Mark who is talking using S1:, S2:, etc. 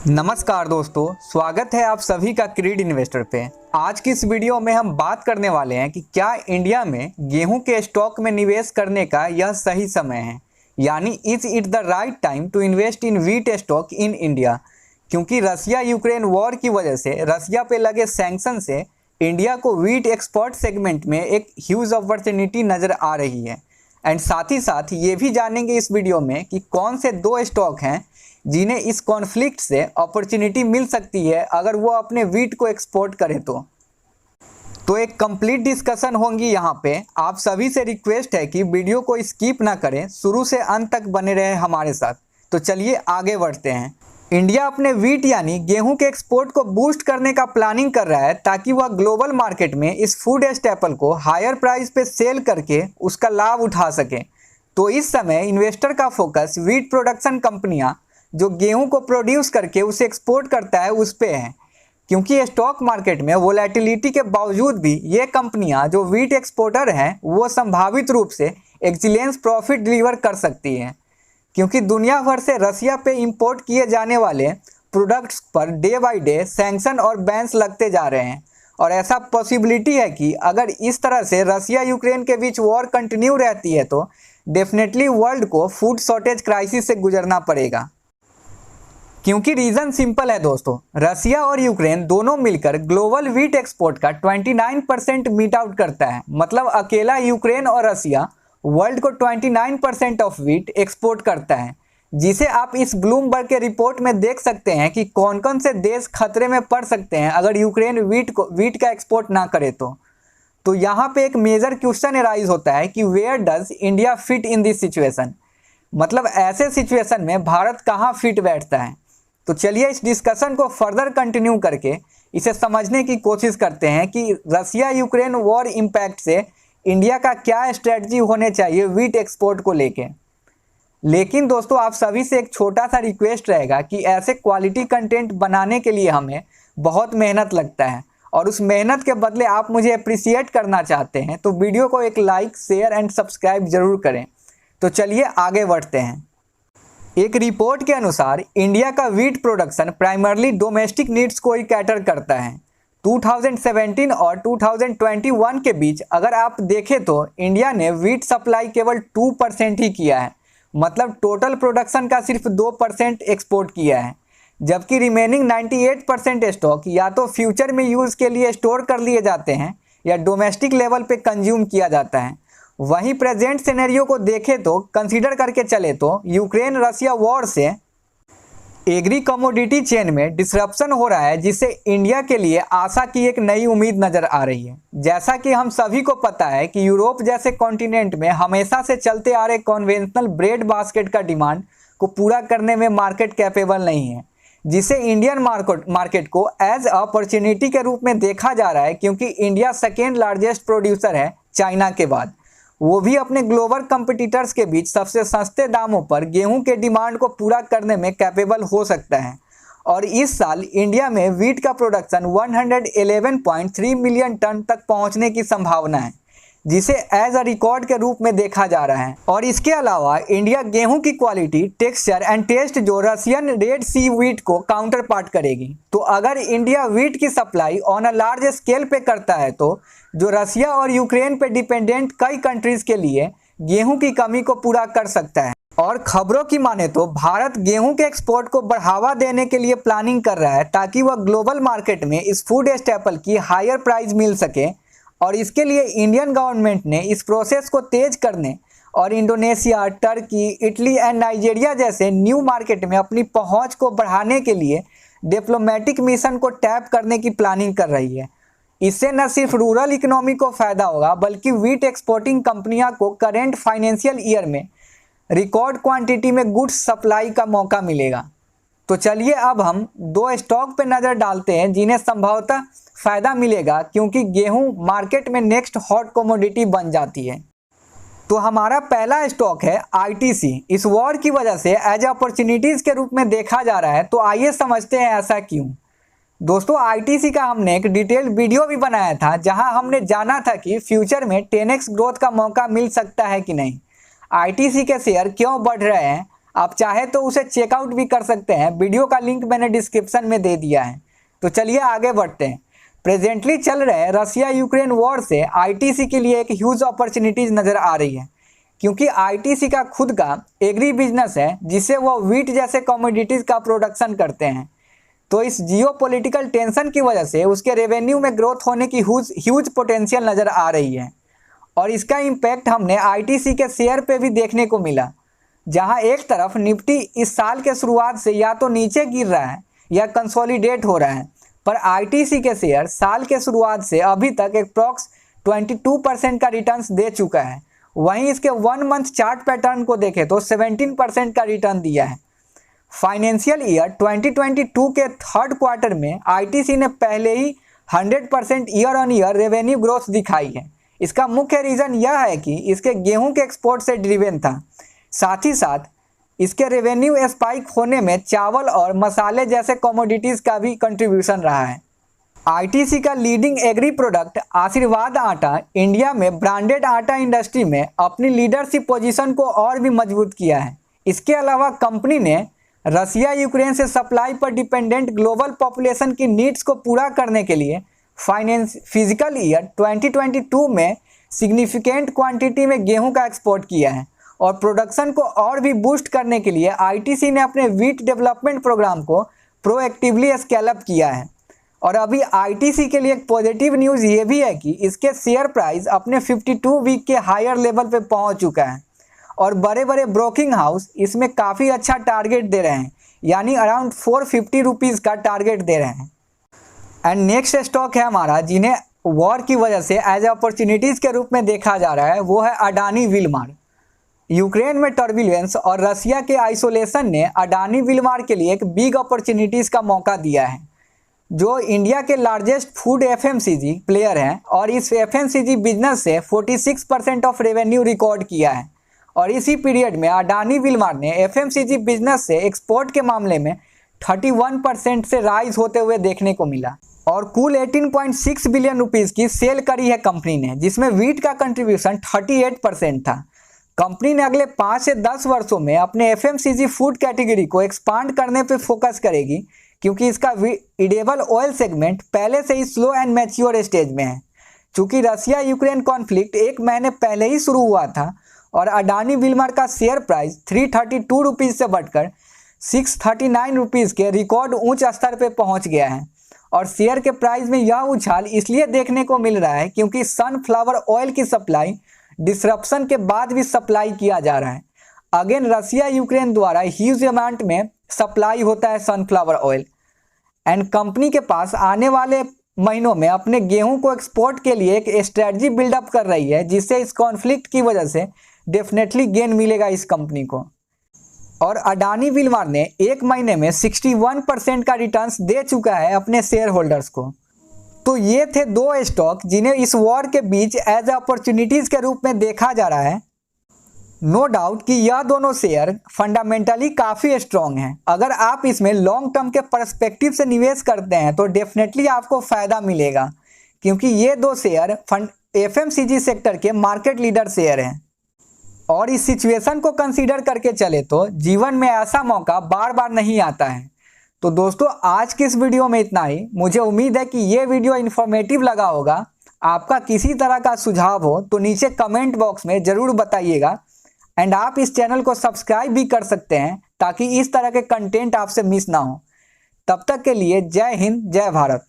S1: नमस्कार दोस्तों, स्वागत है आप सभी का क्रीड इन्वेस्टर पे। आज की इस वीडियो में हम बात करने वाले हैं कि क्या इंडिया में गेहूं के स्टॉक में निवेश करने का यह सही समय है, यानी is it the right time to invest in wheat stock in India. क्योंकि रसिया यूक्रेन वॉर की वजह से रसिया पे लगे सैंक्शन से इंडिया को व्हीट एक्सपोर्ट सेगमेंट में एक ह्यूज अपॉर्चुनिटी नज़र आ रही है। एंड साथ ही साथ ये भी जानेंगे इस वीडियो में कि कौन से दो स्टॉक हैं जिन्हें इस कॉन्फ्लिक्ट से अपॉर्चुनिटी मिल सकती है अगर वो अपने व्हीट को एक्सपोर्ट करें तो एक कंप्लीट डिस्कशन होंगी यहाँ पे। आप सभी से रिक्वेस्ट है कि वीडियो को स्किप ना करें, शुरू से अंत तक बने रहे हमारे साथ। तो चलिए आगे बढ़ते हैं। इंडिया अपने व्हीट यानी गेहूं के एक्सपोर्ट को बूस्ट करने का प्लानिंग कर रहा है ताकि वह ग्लोबल मार्केट में इस फूड स्टेपल को हायर प्राइस पे सेल करके उसका लाभ उठा सके। तो इस समय इन्वेस्टर का फोकस व्हीट प्रोडक्शन कंपनियां जो गेहूं को प्रोड्यूस करके उसे एक्सपोर्ट करता है उस पे है, क्योंकि स्टॉक मार्केट में वोलेटिलिटी के बावजूद भी ये कंपनियां जो व्हीट एक्सपोर्टर हैं वो संभावित रूप से एक्सीलेंस प्रॉफिट डिलीवर कर सकती हैं, क्योंकि दुनिया भर से रसिया पे इंपोर्ट किए जाने वाले products per day by day sanction और बैन्स लगते जा रहे हैं। और ऐसा पॉसिबिलिटी है कि अगर इस तरह से रसिया यूक्रेन के बीच वॉर कंटिन्यू रहती है तो डेफिनेटली वर्ल्ड को फूड शॉर्टेज क्राइसिस से गुजरना पड़ेगा। क्योंकि रीज़न सिंपल है दोस्तों, रसिया और यूक्रेन दोनों मिलकर ग्लोबल व्हीट एक्सपोर्ट का 29% मीट आउट करता है। मतलब अकेला यूक्रेन और रसिया वर्ल्ड को 29% ऑफ व्हीट एक्सपोर्ट करता है, जिसे आप इस ब्लूमबर्ग के रिपोर्ट में देख सकते हैं कि कौन कौन से देश खतरे में पड़ सकते हैं अगर यूक्रेन व्हीट का एक्सपोर्ट ना करे तो यहाँ पे एक मेजर क्वेश्चन अराइज होता है कि where does India fit in this situation. मतलब ऐसे सिचुएशन में भारत कहाँ फिट बैठता है। तो चलिए इस डिस्कशन को फर्दर कंटिन्यू करके इसे समझने की कोशिश करते हैं कि रसिया यूक्रेन वॉर इम्पैक्ट से इंडिया का क्या स्ट्रेटजी होने चाहिए व्हीट एक्सपोर्ट को लेके। लेकिन दोस्तों आप सभी से एक छोटा सा रिक्वेस्ट रहेगा कि ऐसे क्वालिटी कंटेंट बनाने के लिए हमें बहुत मेहनत लगता है और उस मेहनत के बदले आप मुझे अप्रिसिएट करना चाहते हैं तो वीडियो को एक लाइक, शेयर एंड सब्सक्राइब जरूर करें। तो चलिए आगे बढ़ते हैं। एक रिपोर्ट के अनुसार इंडिया का wheat production primarily domestic needs को ही कैटर करता है। 2017 और 2021 के बीच अगर आप देखें तो इंडिया ने व्हीट सप्लाई केवल 2% ही किया है। मतलब टोटल प्रोडक्शन का सिर्फ 2% एक्सपोर्ट किया है, जबकि रिमेनिंग 98% स्टॉक या तो फ्यूचर में यूज़ के लिए स्टोर कर लिए जाते हैं या डोमेस्टिक लेवल पे कंज्यूम किया जाता है। वहीं प्रेजेंट सिनेरियो को देखें तो कंसीडर करके चले तो यूक्रेन रसिया वॉर से एग्री कमोडिटी चेन में डिसरप्शन हो रहा है, जिससे इंडिया के लिए आशा की एक नई उम्मीद नज़र आ रही है। जैसा कि हम सभी को पता है कि यूरोप जैसे कॉन्टिनेंट में हमेशा से चलते आ रहे कन्वेंशनल ब्रेड बास्केट का डिमांड को पूरा करने में मार्केट कैपेबल नहीं है, जिसे इंडियन मार्केट को एज अपॉर्चुनिटी के रूप में देखा जा रहा है, क्योंकि इंडिया सेकेंड लार्जेस्ट प्रोड्यूसर है चाइना के बाद। वो भी अपने ग्लोबल कंपटीटर्स के बीच सबसे सस्ते दामों पर गेहूं के डिमांड को पूरा करने में कैपेबल हो सकता है। और इस साल इंडिया में व्हीट का प्रोडक्शन 111.3 मिलियन टन तक पहुंचने की संभावना है, जिसे एज अ रिकॉर्ड के रूप में देखा जा रहा है। और इसके अलावा इंडिया गेहूं की क्वालिटी, टेक्सचर एंड टेस्ट जो रशियन रेड सी व्हीट को काउंटर पार्ट करेगी। तो अगर इंडिया व्हीट की supply on a large scale पे करता है तो जो रसिया और यूक्रेन पे डिपेंडेंट कई कंट्रीज के लिए गेहूं की कमी को पूरा कर सकता है। और खबरों की माने तो भारत गेहूं के एक्सपोर्ट को बढ़ावा देने के लिए प्लानिंग कर रहा है ताकि वह ग्लोबल मार्केट में इस फूड स्टेपल की हायर प्राइस मिल सके। और इसके लिए इंडियन गवर्नमेंट ने इस प्रोसेस को तेज करने और Indonesia, Turkey, Italy and Nigeria जैसे न्यू मार्केट में अपनी पहुंच को बढ़ाने के लिए डिप्लोमेटिक मिशन को टैप करने की प्लानिंग कर रही है। इससे न सिर्फ रूरल इकोनॉमी को फायदा होगा बल्कि व्हीट एक्सपोर्टिंग कंपनियां को करेंट फाइनेंशियल ईयर में रिकॉर्ड क्वांटिटी में गुड्स सप्लाई का मौका मिलेगा। तो चलिए अब हम दो स्टॉक पे नज़र डालते हैं जिन्हें संभवतः फ़ायदा मिलेगा, क्योंकि गेहूं मार्केट में नेक्स्ट हॉट कमोडिटी बन जाती है। तो हमारा पहला स्टॉक है आईटीसी। इस वॉर की वजह से एज अपॉर्चुनिटीज़ के रूप में देखा जा रहा है। तो आइए समझते हैं ऐसा क्यों। दोस्तों आईटीसी का हमने एक डिटेल वीडियो भी बनाया था जहां हमने जाना था कि फ्यूचर में 10x ग्रोथ का मौका मिल सकता है कि नहीं, आईटीसी के शेयर क्यों बढ़ रहे हैं, आप चाहे तो उसे चेकआउट भी कर सकते हैं। वीडियो का लिंक मैंने डिस्क्रिप्शन में दे दिया है। तो चलिए आगे बढ़ते हैं। प्रेजेंटली चल रहे रसिया यूक्रेन वॉर से आईटीसी के लिए एक ह्यूज अपॉर्चुनिटीज नज़र आ रही है, क्योंकि आईटीसी का खुद का एग्री बिजनेस है जिससे वो व्हीट जैसे कमोडिटीज़ का प्रोडक्शन करते हैं। तो इस जियोपॉलिटिकल टेंशन की वजह से उसके रेवेन्यू में ग्रोथ होने की ह्यूज पोटेंशियल नज़र आ रही है, और इसका इम्पैक्ट हमने आईटीसी के शेयर पे भी देखने को मिला, जहां एक तरफ निफ्टी इस साल के शुरुआत से या तो नीचे गिर रहा है या कंसोलिडेट हो रहा है, पर आईटीसी के शेयर साल के शुरुआत से अभी तक अप्रॉक्स 22% का रिटर्न्स दे चुका है। वहीं इसके 1 मंथ चार्ट पैटर्न को देखें तो 17% का रिटर्न दिया है। फाइनेंशियल ईयर 2022 के थर्ड क्वार्टर में आईटीसी ने पहले ही 100% year on year revenue growth दिखाई है। इसका मुख्य रीज़न यह है कि इसके गेहूं के एक्सपोर्ट से ड्रिवेन था। साथ ही साथ इसके रेवेन्यू स्पाइक होने में चावल और मसाले जैसे कमोडिटीज़ का भी कंट्रीब्यूशन रहा है। आईटीसी का लीडिंग एग्री प्रोडक्ट आशीर्वाद आटा इंडिया में ब्रांडेड आटा इंडस्ट्री में अपनी लीडरशिप पोजीशन को और भी मजबूत किया है। इसके अलावा कंपनी ने रसिया यूक्रेन से सप्लाई पर डिपेंडेंट ग्लोबल पॉपुलेशन की नीड्स को पूरा करने के लिए फिजिकल ईयर 2022 में सिग्निफिकेंट क्वांटिटी में गेहूं का एक्सपोर्ट किया है, और प्रोडक्शन को और भी बूस्ट करने के लिए आईटीसी ने अपने व्हीट डेवलपमेंट प्रोग्राम को प्रोएक्टिवली स्केल अप किया है। और अभी आईटीसी के लिए एक पॉजिटिव न्यूज़ ये भी है कि इसके शेयर प्राइस अपने 52 वीक के हायर लेवल पे पहुंच चुका है, और बड़े बड़े ब्रोकिंग हाउस इसमें काफ़ी अच्छा टारगेट दे रहे हैं, यानी अराउंड 450 रुपीज़ का टारगेट दे रहे हैं। एंड नेक्स्ट स्टॉक है हमारा जिन्हें वॉर की वजह से एज अपॉर्चुनिटीज़ के रूप में देखा जा रहा है, वो है अडानी विलमार। यूक्रेन में टर्बुलेंस और रसिया के आइसोलेशन ने अडानी विलमार के लिए एक बिग अपॉर्चुनिटीज़ का मौका दिया है, जो इंडिया के लार्जेस्ट फूड एफएमसीजी प्लेयर हैं, और इस एफएमसीजी बिजनेस से 46% ऑफ रेवेन्यू रिकॉर्ड किया है। और इसी पीरियड में अडानी विलमार ने एफएमसीजी बिजनेस से एक्सपोर्ट के मामले में 31% से राइज होते हुए देखने को मिला, और कुल 18.6 बिलियन रुपीज़ की सेल करी है कंपनी ने, जिसमें व्हीट का कंट्रीब्यूशन 38% था। कंपनी ने अगले 5 से 10 वर्षों में अपने एफएमसीजी फूड कैटेगरी को एक्सपांड करने पर फोकस करेगी, क्योंकि इसका एडिबल ऑयल सेगमेंट पहले से ही स्लो एंड मैच्योर स्टेज में है। चूँकि रसिया यूक्रेन कॉन्फ्लिक्ट 1 महीने पहले ही शुरू हुआ था, और अडानी विलमार का शेयर प्राइस 332 रुपीज़ से बढ़कर 639 रुपीज़ के रिकॉर्ड ऊंच स्तर पर पहुंच गया है। और शेयर के प्राइस में यह उछाल इसलिए देखने को मिल रहा है क्योंकि सनफ्लावर ऑयल की सप्लाई डिसरप्शन के बाद भी सप्लाई किया जा रहा है। अगेन रसिया यूक्रेन द्वारा ह्यूज अमाउंट में सप्लाई होता है सनफ्लावर ऑयल, एंड कंपनी के पास आने वाले महीनों में अपने गेहूं को एक्सपोर्ट के लिए एक स्ट्रेटजी बिल्डअप कर रही है, जिससे इस कॉन्फ्लिक्ट की वजह से डेफिनेटली गेन मिलेगा इस कंपनी को। और अडानी विलमार ने 1 महीने में 61% का रिटर्न्स दे चुका है अपने शेयर होल्डर्स को। तो ये थे 2 स्टॉक जिन्हें इस वॉर के बीच एज अपॉर्चुनिटीज़ के रूप में देखा जा रहा है। नो डाउट कि यह दोनों शेयर फंडामेंटली काफ़ी स्ट्रॉन्ग हैं। अगर आप इसमें लॉन्ग टर्म के पर्सपेक्टिव से निवेश करते हैं तो डेफिनेटली आपको फ़ायदा मिलेगा, क्योंकि ये 2 शेयर एफएमसीजी सेक्टर के मार्केट लीडर शेयर हैं। और इस सिचुएशन को कंसीडर करके चले तो जीवन में ऐसा मौका बार बार नहीं आता है। तो दोस्तों आज की इस वीडियो में इतना ही। मुझे उम्मीद है कि ये वीडियो इन्फॉर्मेटिव लगा होगा। आपका किसी तरह का सुझाव हो तो नीचे कमेंट बॉक्स में ज़रूर बताइएगा, एंड आप इस चैनल को सब्सक्राइब भी कर सकते हैं ताकि इस तरह के कंटेंट आपसे मिस ना हो। तब तक के लिए जय हिंद, जय भारत।